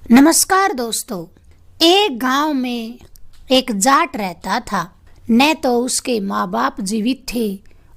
नमस्कार दोस्तों। एक गांव में एक जाट रहता था। न तो उसके माँ बाप जीवित थे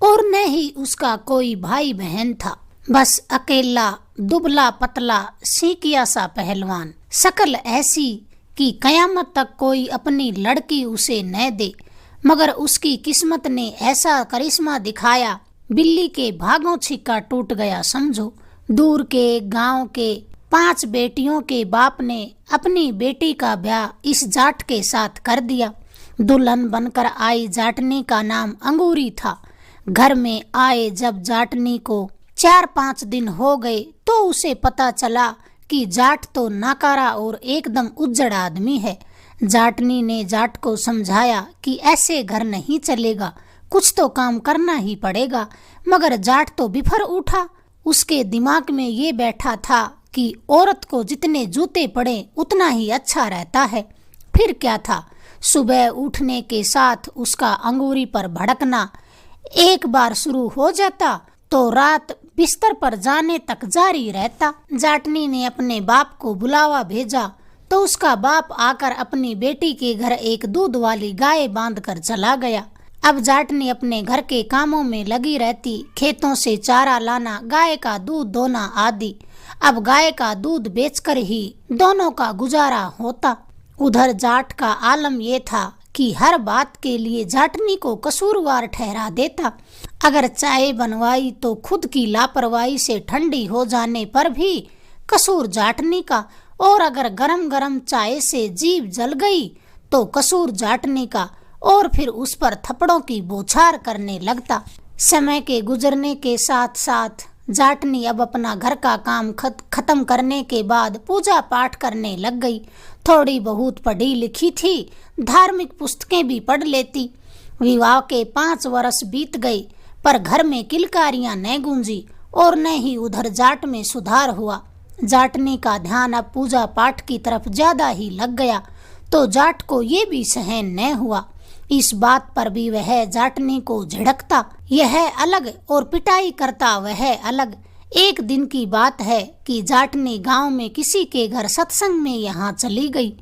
और न ही उसका कोई भाई बहन था। बस अकेला दुबला पतला सीकिया सा पहलवान, शक्ल ऐसी कि कयामत तक कोई अपनी लड़की उसे न दे। मगर उसकी किस्मत ने ऐसा करिश्मा दिखाया, बिल्ली के भागों छिक्का टूट गया समझो। दूर के गांव के 5 बेटियों के बाप ने अपनी बेटी का ब्याह इस जाट के साथ कर दिया। दुल्हन बनकर आई जाटनी का नाम अंगूरी था। घर में आए जब जाटनी को 4-5 दिन हो गए तो उसे पता चला कि जाट तो नाकारा और एकदम उज्जड़ आदमी है। जाटनी ने जाट को समझाया कि ऐसे घर नहीं चलेगा, कुछ तो काम करना ही पड़ेगा। मगर जाट तो बिफर उठा। उसके दिमाग में ये बैठा था कि औरत को जितने जूते पड़े उतना ही अच्छा रहता है। फिर क्या था, सुबह उठने के साथ उसका अंगूरी पर भड़कना एक बार शुरू हो जाता तो रात बिस्तर पर जाने तक जारी रहता। जाटनी ने अपने बाप को बुलावा भेजा तो उसका बाप आकर अपनी बेटी के घर एक दूध वाली गाय बांध कर चला गया। अब जाटनी अपने घर के कामों में लगी रहती, खेतों से चारा लाना, गाय का दूध दोना आदि। अब गाय का दूध बेचकर ही दोनों का गुजारा होता। उधर जाट का आलम ये था कि हर बात के लिए जाटनी को कसूरवार ठहरा देता। अगर चाय बनवाई तो खुद की लापरवाही से ठंडी हो जाने पर भी कसूर जाटनी का, और अगर गरम गरम चाय से जीभ जल गई तो कसूर जाटनी का, और फिर उस पर थप्पड़ों की बौछार करने लगता। समय के गुजरने के साथ साथ जाटनी अब अपना घर का काम खत्म करने के बाद पूजा पाठ करने लग गई। थोड़ी बहुत पढ़ी लिखी थी, धार्मिक पुस्तकें भी पढ़ लेती। विवाह के 5 वर्ष बीत गए पर घर में किलकारियां न गूंजी और न ही उधर जाट में सुधार हुआ। जाटनी का ध्यान अब पूजा पाठ की तरफ ज्यादा ही लग गया तो जाट को ये भी सहन न हुआ। इस बात पर भी वह जाटनी को झिड़कता, यह अलग, और पिटाई करता वह अलग। एक दिन की बात है कि जाटनी गांव में किसी के घर सत्संग में यहाँ चली गई।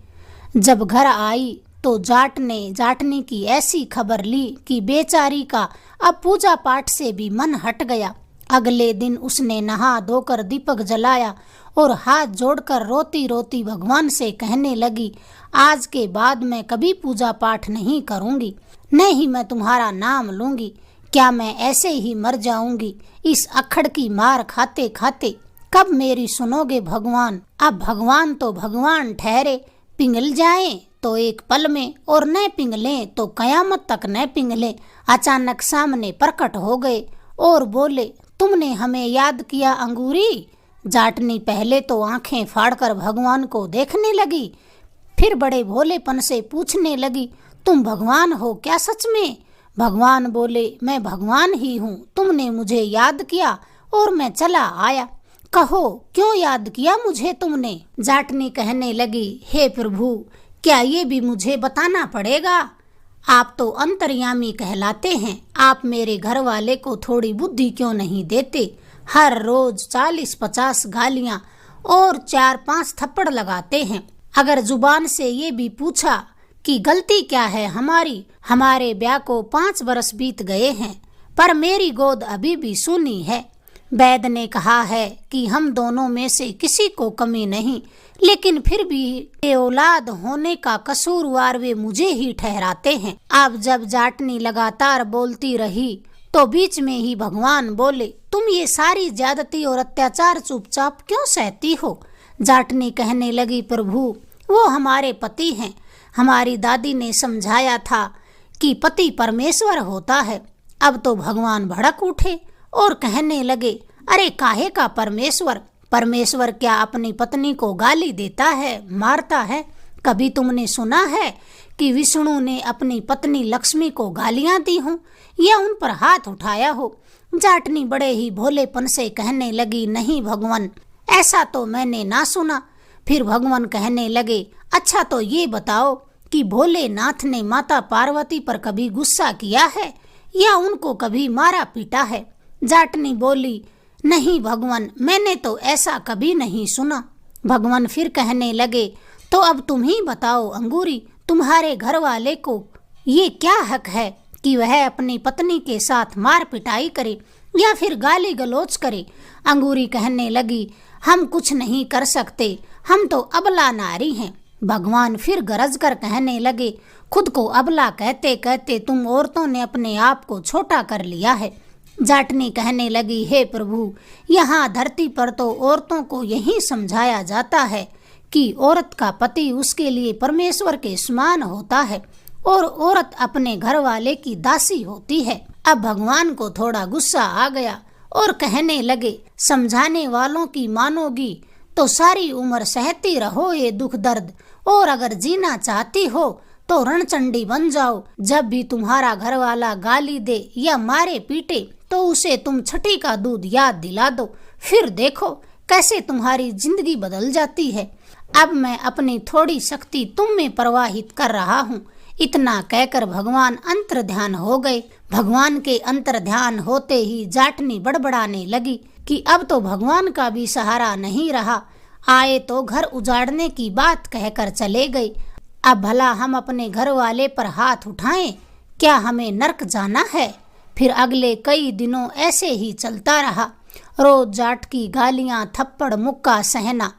जब घर आई तो जाट ने जाटनी की ऐसी खबर ली कि बेचारी का अब पूजा पाठ से भी मन हट गया। अगले दिन उसने नहा धोकर दीपक जलाया और हाथ जोड़कर रोती रोती भगवान से कहने लगी, आज के बाद मैं कभी पूजा पाठ नहीं करूंगी, न ही मैं तुम्हारा नाम लूंगी। क्या मैं ऐसे ही मर जाऊंगी इस अखड़ की मार खाते खाते? कब मेरी सुनोगे भगवान? अब भगवान तो भगवान ठहरे, पिघल जाएं तो एक पल में और न पिघलें तो कयामत तक न पिघलें। अचानक सामने प्रकट हो गए और बोले, तुमने हमें याद किया अंगूरी? जाटनी पहले तो आंखें फाड़कर भगवान को देखने लगी, फिर बड़े भोलेपन से पूछने लगी, तुम भगवान हो क्या सच में? भगवान बोले, मैं भगवान ही हूँ, तुमने मुझे याद किया और मैं चला आया। कहो क्यों याद किया मुझे तुमने? जाटनी कहने लगी, हे प्रभु, क्या ये भी मुझे बताना पड़ेगा? आप तो अंतर्यामी कहलाते हैं, आप मेरे घर वाले को थोड़ी बुद्धि क्यों नहीं देते? हर रोज 40-50 गालियां और 4-5 थप्पड़ लगाते हैं। अगर जुबान से ये भी पूछा कि गलती क्या है हमारी, हमारे ब्याह को 5 बरस बीत गए हैं पर मेरी गोद अभी भी सूनी है। वैद ने कहा है कि हम दोनों में से किसी को कमी नहीं, लेकिन फिर भी औलाद होने का कसूरवार वे मुझे ही ठहराते हैं। अब जब जाटनी लगातार बोलती रही तो बीच में ही भगवान बोले, तुम ये सारी ज्यादती और अत्याचार चुपचाप क्यों सहती हो? जाटनी कहने लगी, प्रभु, वो हमारे पति हैं। हमारी दादी ने समझाया था कि पति परमेश्वर होता है। अब तो भगवान भड़क उठे और कहने लगे, अरे काहे का परमेश्वर? परमेश्वर क्या अपनी पत्नी को गाली देता है, मारता है? कभी तुमने सुना है कि विष्णु ने अपनी पत्नी लक्ष्मी को गालियां दी हों या उन पर हाथ उठाया हो? जाटनी बड़े ही भोलेपन से कहने लगी, नहीं भगवान, ऐसा तो मैंने ना सुना। फिर भगवान कहने लगे, अच्छा तो ये बताओ कि भोलेनाथ ने माता पार्वती पर कभी गुस्सा किया है या उनको कभी मारा पीटा है? जाटनी बोली, नहीं भगवान, मैंने तो ऐसा कभी नहीं सुना। भगवान फिर कहने लगे, तो अब तुम ही बताओ अंगूरी, तुम्हारे घर वाले को ये क्या हक है कि वह अपनी पत्नी के साथ मार पिटाई करे या फिर गाली गलौज करे। अंगूरी कहने लगी, हम कुछ नहीं कर सकते, हम तो अबला नारी हैं। भगवान फिर गरज कर कहने लगे, खुद को अबला कहते कहते तुम औरतों ने अपने आप को छोटा कर लिया है। जाटनी कहने लगी, हे प्रभु, यहाँ धरती पर तो औरतों को यही समझाया जाता है कि औरत का पति उसके लिए परमेश्वर के समान होता है और औरत अपने घर वाले की दासी होती है। अब भगवान को थोड़ा गुस्सा आ गया और कहने लगे, समझाने वालों की मानोगी तो सारी उम्र सहती रहो ये दुख दर्द, और अगर जीना चाहती हो तो रणचंडी बन जाओ। जब भी तुम्हारा घर वाला गाली दे या मारे पीटे तो उसे तुम छठी का दूध याद दिला दो, फिर देखो कैसे तुम्हारी जिंदगी बदल जाती है। अब मैं अपनी थोड़ी शक्ति तुम में प्रवाहित कर रहा हूँ। इतना कहकर भगवान अंतर ध्यान हो गए। भगवान के अंतर ध्यान होते ही जाटनी बड़बड़ाने लगी कि अब तो भगवान का भी सहारा नहीं रहा, आए तो घर उजाड़ने की बात कहकर चले गए। अब भला हम अपने घर वाले पर हाथ उठाएं, क्या हमें नरक जाना है? फिर अगले कई दिनों ऐसे ही चलता रहा, रोज जाट की गालियां थप्पड़ मुक्का सहना,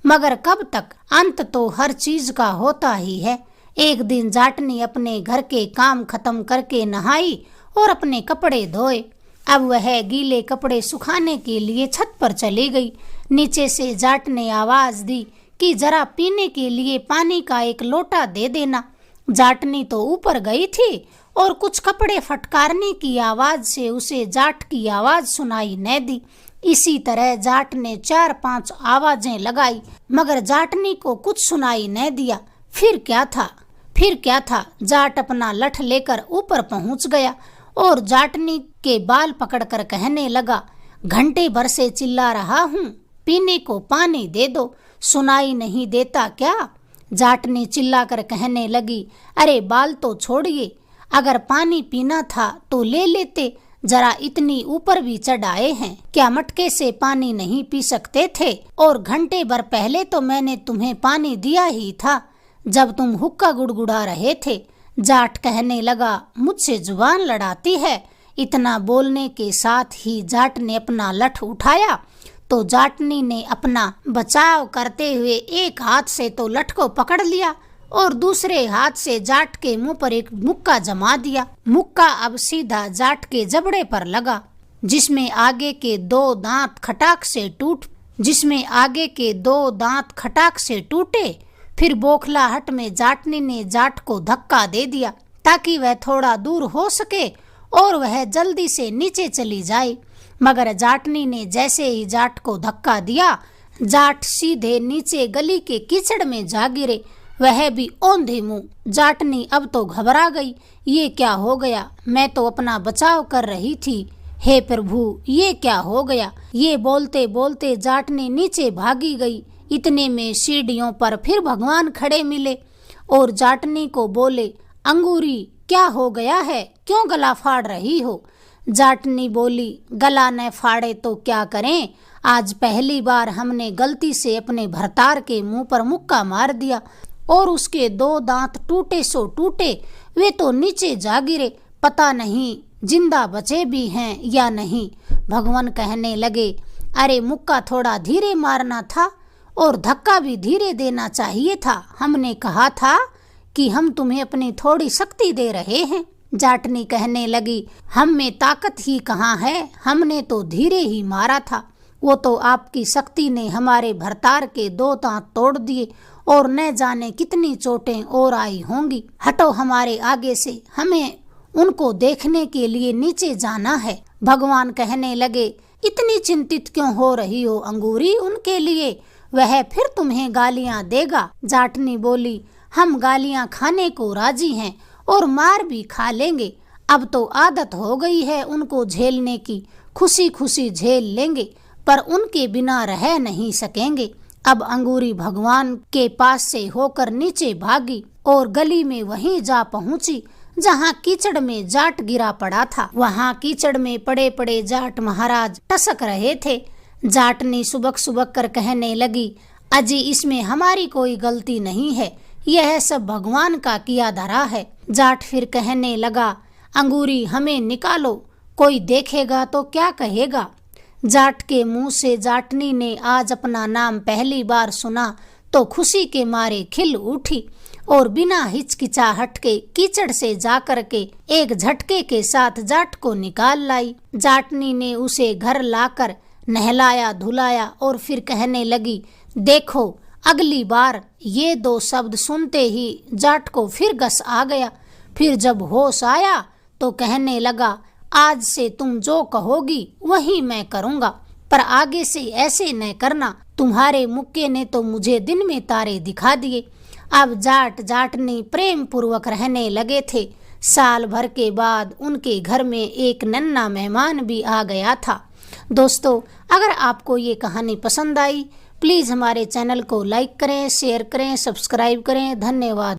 मगर कब तक? अंत तो हर चीज का होता ही है। एक दिन जाटनी अपने घर के काम खत्म करके नहाई और अपने कपड़े धोए। अब वह गीले कपड़े सुखाने के लिए छत पर चली गई। नीचे से जाट ने आवाज दी कि जरा पीने के लिए पानी का एक लोटा दे देना। जाटनी तो ऊपर गई थी और कुछ कपड़े फटकारने की आवाज से उसे जाट की आवाज सुनाई न दी। इसी तरह जाट ने 4-5 आवाजें लगाई, मगर जाटनी को कुछ सुनाई न दिया। फिर क्या था, जाट अपना लठ लेकर ऊपर पहुंच गया और जाटनी के बाल पकड़कर कहने लगा, घंटे भर से चिल्ला रहा हूँ, पीने को पानी दे दो, सुनाई नहीं देता क्या? जाटनी चिल्लाकर कहने लगी, अरे बाल तो छोड़िए, अगर पानी पीना था तो ले लेते, जरा इतनी ऊपर भी चढ़ आए हैं, क्या मटके से पानी नहीं पी सकते थे? और घंटे भर पहले तो मैंने तुम्हें पानी दिया ही था जब तुम हुक्का गुड़गुड़ा रहे थे। जाट कहने लगा, मुझसे जुबान लड़ाती है। इतना बोलने के साथ ही जाट ने अपना लठ उठाया तो जाटनी ने अपना बचाव करते हुए एक हाथ से तो लठ को पकड़ लिया और दूसरे हाथ से जाट के मुंह पर एक मुक्का जमा दिया। मुक्का अब सीधा जाट के जबड़े पर लगा, जिसमें आगे के 2 दांत खटाक से टूटे। फिर बौखलाहट में जाटनी ने जाट को धक्का दे दिया ताकि वह थोड़ा दूर हो सके और वह जल्दी से नीचे चली जाए, मगर जाटनी ने जैसे ही जाट को धक्का दिया, जाट सीधे नीचे गली के कीचड़ में जा गिरे, वह भी औंधे मुंह। जाटनी अब तो घबरा गई, ये क्या हो गया? मैं तो अपना बचाव कर रही थी, हे प्रभु ये क्या हो गया? ये बोलते बोलते जाटनी नीचे भागी गई। इतने में सीढ़ियों पर फिर भगवान खड़े मिले और जाटनी को बोले, अंगूरी क्या हो गया है, क्यों गला फाड़ रही हो? जाटनी बोली, गला न फाड़े तो क्या करें, आज पहली बार हमने गलती से अपने भरतार के मुंह पर मुक्का मार दिया और उसके 2 दांत टूटे सो टूटे, वे तो नीचे जा गिरे, पता नहीं जिंदा बचे भी हैं या नहीं। भगवान कहने लगे, अरे मुक्का थोड़ा धीरे मारना था और धक्का भी धीरे देना चाहिए था, हमने कहा था कि हम तुम्हें अपनी थोड़ी शक्ति दे रहे हैं। जाटनी कहने लगी, हम में ताकत ही कहाँ है, हमने तो धीरे ही मारा था, वो तो आपकी शक्ति ने हमारे भरतार के 2 दांत तोड़ दिए और न जाने कितनी चोटें और आई होंगी। हटो हमारे आगे से, हमें उनको देखने के लिए नीचे जाना है। भगवान कहने लगे, इतनी चिंतित क्यों हो रही हो अंगूरी उनके लिए, वह फिर तुम्हें गालियां देगा। जाटनी बोली, हम गालियां खाने को राजी हैं और मार भी खा लेंगे, अब तो आदत हो गई है उनको झेलने की, खुशी खुशी झेल लेंगे, पर उनके बिना रह नहीं सकेंगे। अब अंगूरी भगवान के पास से होकर नीचे भागी और गली में वहीं जा पहुंची जहाँ कीचड़ में जाट गिरा पड़ा था। वहाँ कीचड़ में पड़े पड़े जाट महाराज टसक रहे थे। जाटनी सुबक सुबक कर कहने लगी, अजी इसमें हमारी कोई गलती नहीं है, यह सब भगवान का किया धरा है। जाट फिर कहने लगा, अंगूरी हमें निकालो, कोई देखेगा तो क्या कहेगा। जाट के मुंह से जाटनी ने आज अपना नाम पहली बार सुना तो खुशी के मारे खिल उठी और बिना हिचकिचाहट के कीचड़ से जाकर के एक झटके के साथ जाट को निकाल लाई। जाटनी ने उसे घर लाकर नहलाया धुलाया और फिर कहने लगी, देखो अगली बार ये दो शब्द सुनते ही जाट को फिर गस आ गया। फिर जब होश आया तो कहने लगा, आज से तुम जो कहोगी वही मैं करूँगा, पर आगे से ऐसे न करना, तुम्हारे मुक्के ने तो मुझे दिन में तारे दिखा दिए। अब जाट जाटनी प्रेम पूर्वक रहने लगे थे। साल भर के बाद उनके घर में एक नन्हा मेहमान भी आ गया था। दोस्तों, अगर आपको ये कहानी पसंद आई, प्लीज़ हमारे चैनल को लाइक करें, शेयर करें, सब्सक्राइब करें। धन्यवाद।